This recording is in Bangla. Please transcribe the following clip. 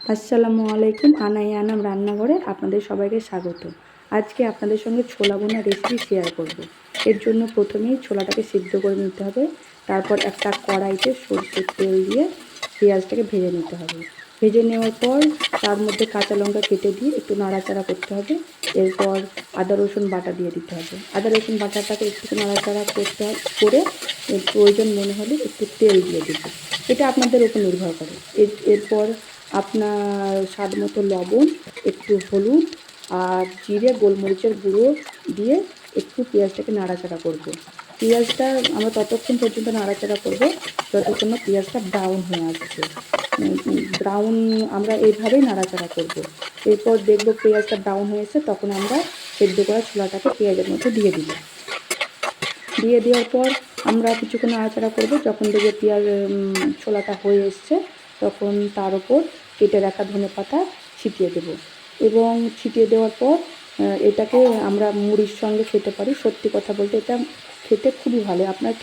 আসসালামু আলাইকুম। আনাম রান্নাঘরে আপনাদের সবাইকে স্বাগত। আজকে আপনাদের সঙ্গে ছোলা বোনা রেসিপি শেয়ার করব। এর জন্য প্রথমেই ছোলাটাকে সিদ্ধ করে নিতে হবে। তারপর একটা কড়াইতে সরষের তেল দিয়ে পেঁয়াজটাকে ভেজে নিতে হবে। ভেজে নেওয়ার পর তার মধ্যে কাঁচা লঙ্কা কেটে দিয়ে একটু নাড়াচাড়া করতে হবে। এরপর আদা রসুন বাটা দিয়ে দিতে হবে। আদা রসুন বাটাটাকে একটু নাড়াচাড়া করে প্রয়োজন মনে হলে একটু তেল দিয়ে দেবো। এটা আপনাদের উপর নির্ভর করে। এরপর আপনার স্বাদ মতো লবণ, একটু হলুদ আর জিরে গোলমরিচের গুঁড়ো দিয়ে একটু পেঁয়াজটাকে নাড়াচাড়া করব। পেঁয়াজটা আমরা ততক্ষণ পর্যন্ত নাড়াচাড়া করব যতক্ষণ না পেঁয়াজটা ব্রাউন হয়ে আসছে। ব্রাউন আমরা এইভাবেই নাড়াচাড়া করব। এরপর দেখব পেঁয়াজটা ব্রাউন হয়েছে, তখন আমরা সেদ্ধ করা ছোলাটাকে পেঁয়াজের মধ্যে দিয়ে দিব। দিয়ে দেওয়ার পর আমরা কিছুক্ষণ নাড়াচাড়া করব। যখন দেখবে পেঁয়াজ ছোলাটা হয়ে এসছে, তখন তার উপর কেটে রাখা ধনেপাতা ছিটিয়ে দেব। এবং ছিটিয়ে দেওয়ার পর এটাকে আমরা মুড়ির সঙ্গে খেতে পারি। সত্যি কথা বলতে এটা খেতে খুবই ভালো। আপনার